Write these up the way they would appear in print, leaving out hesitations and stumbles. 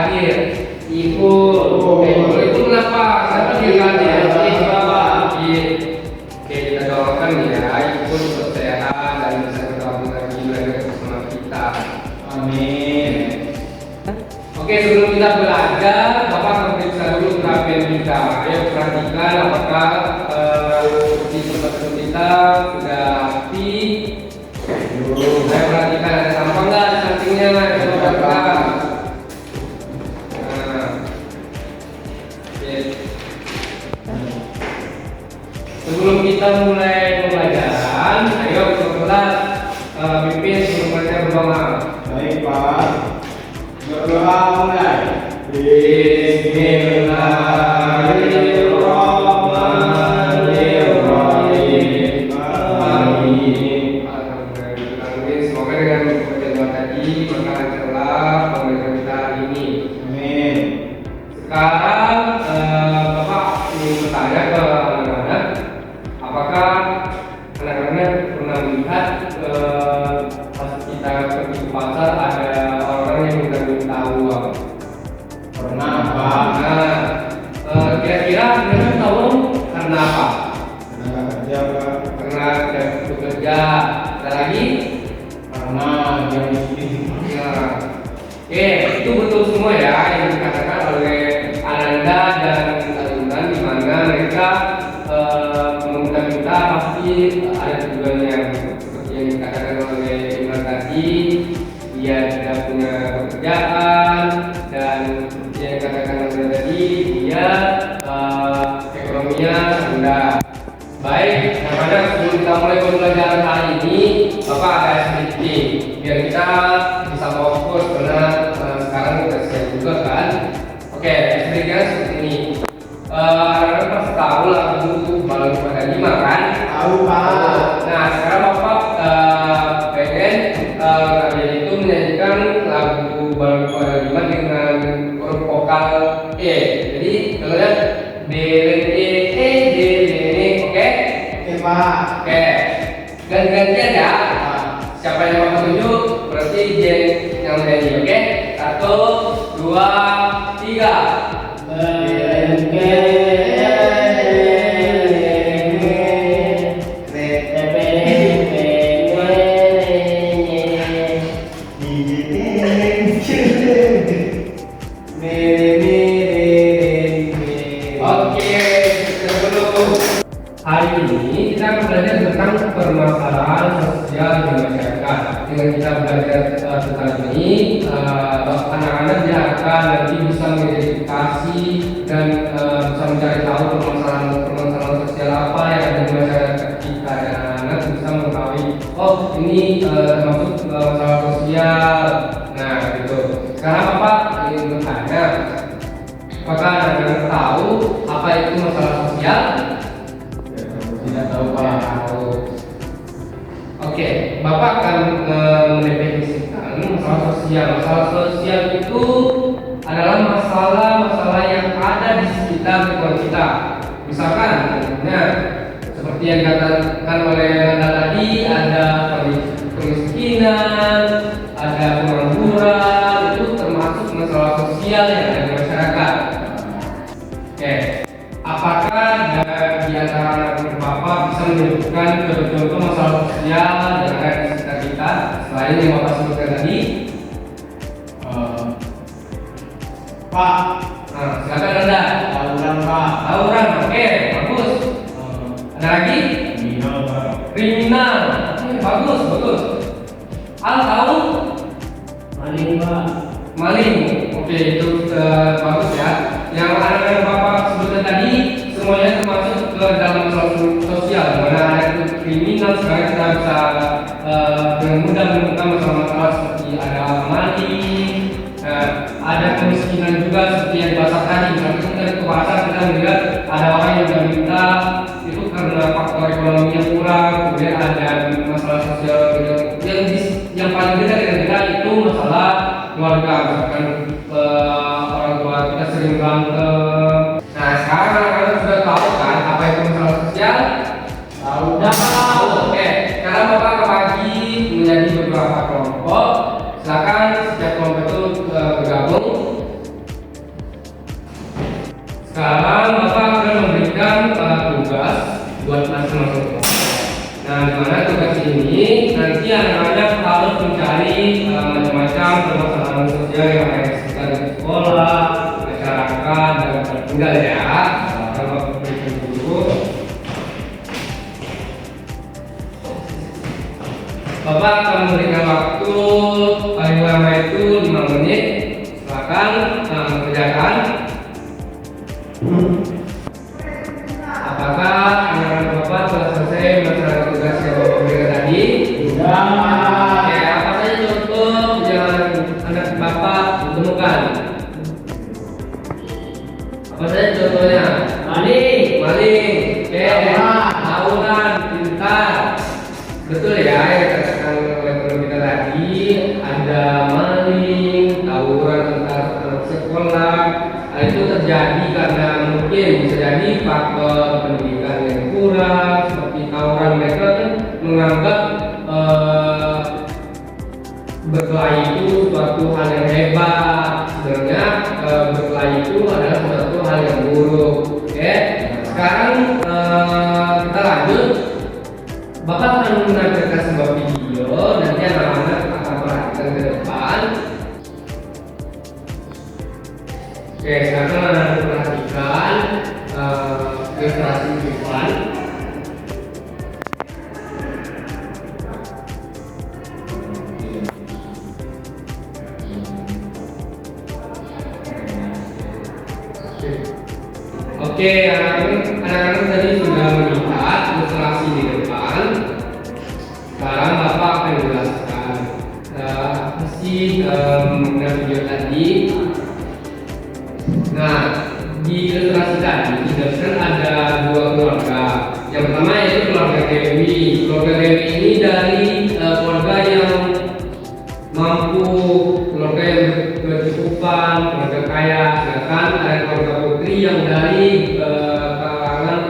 hadir. Ibu, ibu itu kenapa? Saya pikirkan ya, Oke, kita doakan ya, ibu tetap sehat dan bisa bergabung lagi bersama kita. Amin. Oke, sebelum kita belajar, Bapak akan periksa dulu terapian kita. Ayo perhatikan apakah seperti tempat kita sudah rapi. Saya perhatikan ada sampah nggak di sampingnya, coba perhatikan. Sebelum kita mulai pembelajaran, ayo kita pimpin sebelumnya berdoa. Baik Pak, berdoa mulai. Bismillahirrahmanirrahim. Amin. Semoga dengan doa tadi maka lancarlah pembelajaran kita hari ini. Amin. Sekarang Bapak ingin bertanya ke anak-anak, apakah anak-anak pernah melihat pas kita pergi ke pasar ada orang yang minta uang? Pernah Pak. Nah, kira-kira mereka tahu karena apa? Karena kerja Pak. Karena tidak bekerja. Ada lagi? Karena dia miskin. Ya. Oke, itu betul semua ya yang dikatakan oleh Ananda dan Alundan, di mana mereka meminta pasti ada tujuannya, seperti yang dikatakan oleh Imran tadi, dia tidak punya pekerjaan, dan seperti yang dikatakan oleh tadi, dia ekonominya rendah. Baik, nah sebelum kita mulai pembelajaran hari ini, Bapak ada sedikit biar kita bisa fokus karena sekarang udah siap juga kan. Oke, sedikitnya seperti ini. Anak-anak pasti tahu lagu Balon Pada Lima kan? Tahu Pak. Nah, sekarang Bapak pengen kalian itu menyanyikan lagu Balon Pada Lima dengan huruf vokal E. Jadi kalau lihat D, D, oke? Oke Pak. Oke, ganti-gantian ya. Siapa yang Bapak tunjuk berarti dia yang menyanyi, oke? 1, 2, 3. Hari ini kita akan belajar tentang permasalahan sosial di masyarakat. Dengan kita belajar tentang ini, anak-anak diharapkan nanti bisa mengidentifikasi dan bisa mencari tahu permasalahan sosial apa yang ada di masyarakat kita, dan anak-anak bisa mengetahui, oh ini termasuk masalah sosial. Nah, gitu. Sekarang Bapak ingin bertanya, apakah anak-anak tahu apa itu masalah sosial? Tidak tahu Pak. Oke, Bapak akan mendefinisikan masalah sosial. Masalah sosial itu adalah masalah-masalah yang ada di sekitar lingkungan kita. Misalkan, seperti yang dikatakan oleh Anda tadi, ada kemiskinan, ada pengangguran, itu termasuk masalah sosial yang ada di masyarakat. Oke. Apakah di antara Bapak bisa menunjukkan contoh-contoh masalah sosial yang ada di sekitar kita selain yang Bapak sebutkan tadi? Pak. Nah, silakan Anda. Tawuran Pak. Tawuran, oke, bagus. Ada lagi? Kriminal Pak. Kriminal, bagus. Al tahu? Maling Pak. Maling, oke, itu bagus ya. Yang anak-anak Bapak sebutkan tadi semuanya termasuk ke dalam masalah sosial, di mana ada kriminal. Sekarang kita bisa dengan mudah menemukan masalah-masalah seperti ada maling, ada kemiskinan juga seperti yang dibahas tadi. Misalnya kita ke pasar, kita melihat ada orang yang minta itu karena faktor ekonominya kurang. Kemudian ada masalah sosial yang paling dekat dengan kita itu masalah keluarga, misalkan orang tua kita sering berantem. Nah, sekarang anak-anak sudah tahu kan apa itu masalah sosial? Tahu. Oke, sekarang Bapak akan bagi menjadi beberapa kelompok. Silakan setiap kelompok itu bergabung. buat masing-masing. Nah, dimana tugas ini nanti anak-anak harus mencari macam-macam permasalahan sosial yang ada di sekitar sekolah, masyarakat, dan tempat tinggal ya. Kalau berikan dulu, Bapak akan memberikan waktu paling lama itu 5 menit. Silakan kerjakan. Apakah anak-anak Bapak telah selesai melaksanakan tugas yang Bapak berikan tadi? Sudah. Oke, apa saja contoh yang anak Bapak temukan? Apa saja contohnya? Maling, tawuran, pintar. Betul ya, yang dikatakan oleh guru kita tadi, ada maling, tawuran antar anak sekolah. Hal itu terjadi karena mungkin bisa jadi faktor pendidikan yang kurang, seperti tawuran mereka kan menganggap berkelahi itu suatu hal yang hebat, sebenarnya berkelahi itu adalah suatu hal yang buruk. Oke, sekarang kita lanjut. Bapak akan menampilkan sebuah video, nanti anak-anak akan perhatikan ke depan. Oke, sekarang anak-anak perhatikan ilustrasi di depan. Oke, anak-anak tadi sudah melihat ilustrasi di depan. Sekarang Bapak akan menjelaskan apa sih mengenai video tadi. Nah, di ilustrasi tadi dijelaskan ada dua keluarga. Yang pertama yaitu keluarga Dewi. Keluarga Dewi ini dari keluarga yang mampu, keluarga yang berkecukupan, keluarga kaya. Sedangkan ada keluarga Putri yang dari kalangan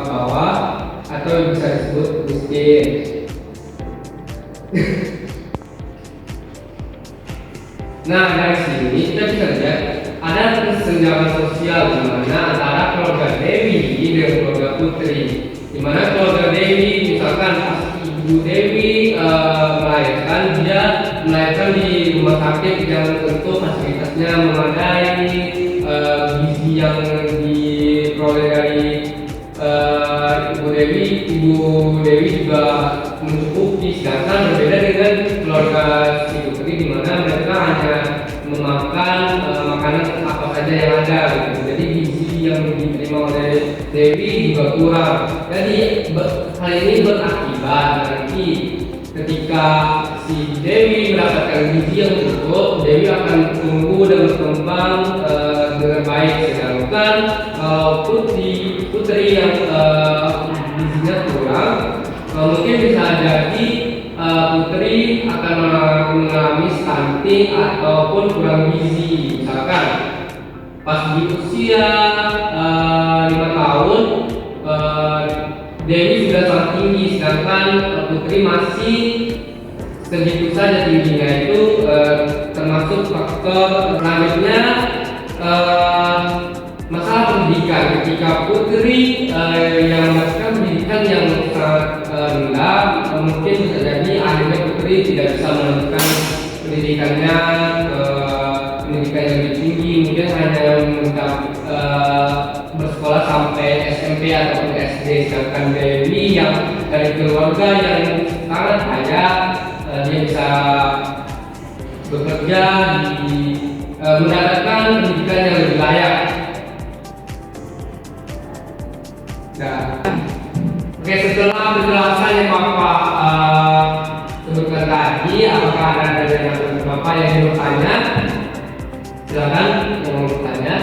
bawah atau bisa disebut miskin. Nah, dari sini kita bisa lihat ada kesenjangan sosial di mana antara keluarga Dewi dan keluarga Putri. Di mana keluarga Dewi, misalkan pas ibu Dewi melahirkan, dia melahirkan di rumah sakit yang tentu fasilitasnya memadai, gizi yang diperoleh dari ibu Dewi juga mencukupi. Sedangkan berbeda dengan keluarga si Putri di mana mereka hanya memakan makanan apa saja yang ada gitu. Jadi gizi yang diterima oleh Dewi juga kurang. Jadi hal ini berakibat nanti ketika si Dewi mendapatkan gizi yang cukup, Dewi akan tumbuh dan berkembang dengan baik. Sedangkan Putri yang gizinya kurang, mungkin bisa jadi Putri akan mengalami stunting ataupun kurang gizi. Misalkan pas di usia 5 tahun Dewi sudah sangat tinggi, sedangkan Putri masih segitu saja tingginya. Itu termasuk faktor selanjutnya. Masalah pendidikan, ketika Putri yang mendapatkan pendidikan yang sangat rendah, mungkin bisa jadi akhirnya Putri tidak bisa melanjutkan pendidikannya pendidikan yang lebih tinggi, mungkin hanya bersekolah sampai SMP ataupun SD. Sedangkan Dewi yang dari keluarga yang sangat kaya, dia bisa bekerja mendapatkan pendidikan yang lebih layak. Nah, oke, setelah penjelasan yang Bapak sebutkan tadi, apakah ada yang Bapak yang ingin bertanya? Silakan yang mau bertanya.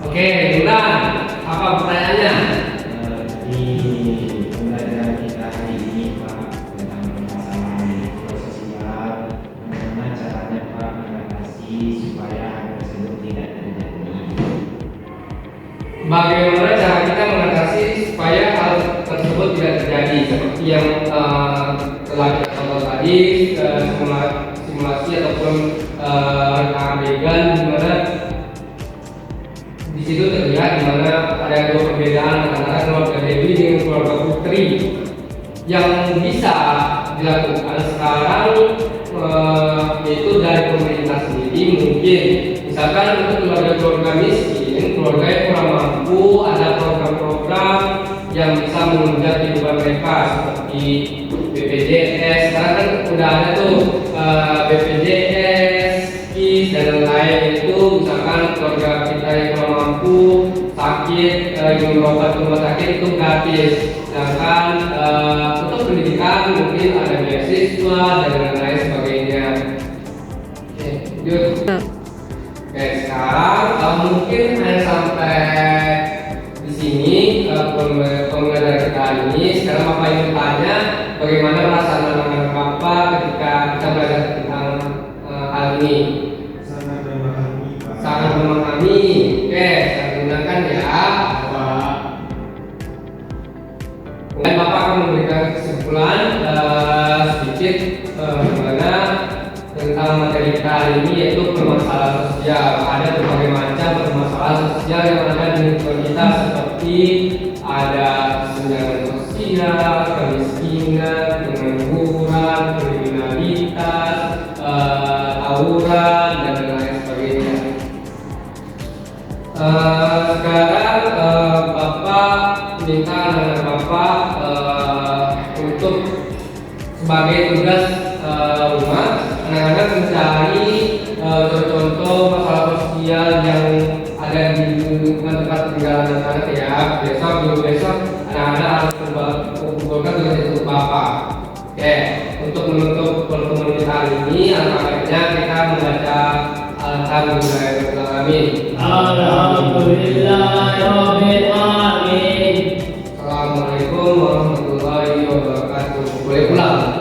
Oke, Bulan, apa pertanyaannya? Di pembelajaran kita hari ini Pak tentang permasalahan sosial, bagaimana caranya Pak mengatasi supaya hal tersebut tidak terjadi? Bagaimana cara kita mengatasi supaya hal tersebut tidak terjadi, seperti yang telah kita tonton tadi, simulasi ataupun adegan di mana Di situ terlihat di mana ada dua perbedaan antara keluarga Dewi dengan keluarga Putri yang bisa dilakukan sekarang, yaitu dari pemerintah sendiri. Mungkin misalkan untuk keluarga miskin, keluarga yang kurang mampu, ada program-program yang bisa menunjang kehidupan mereka seperti BPJS. Sekarang kan udah ada tuh BPJS, KIS dan lain-lain. Itu misalkan keluarga kita yang kurang mampu sakit, ingin berobat ke rumah sakit itu gratis. Sedangkan untuk pendidikan mungkin ada beasiswa dan lain-lain sebagainya. Oke, lanjut. Oke, sekarang mungkin hanya sampai di sini pemilihan dari kita ini. Sekarang Bapak ingin tanya bagaimana perasaan anak-anak Bapak ketika kita belajar tentang hal ini. Sangat memahami, Pak. Sangat memahami. Oke, saya gunakan ya. Kemudian Bapak akan memberikan kesimpulan sedikit bagaimana tentang materi kita hari ini, yaitu permasalahan sosial. Ada berbagai macam permasalahan sosial yang ada di lingkungan kita, seperti ada kesenjangan sosial, kemiskinan, pengangguran, kriminalitas, tawuran dan lain sebagainya. Sekarang Bapak minta anak Bapak untuk sebagai tugas rumah, anak-anak mencari contoh masalah sosial yang ada di lingkungan tempat tinggal anak-anak ya. Minggu besok anak-anak harus mengumpulkan tugas itu untuk Bapak. Oke, untuk menutup pertemuan kita hari ini, alhamdulillah kita membaca Alhamdulillahirobbilalamin. Alhamdulillahirabbil alamin. Assalamualaikum warahmatullahi wabarakatuh. Boleh pulang.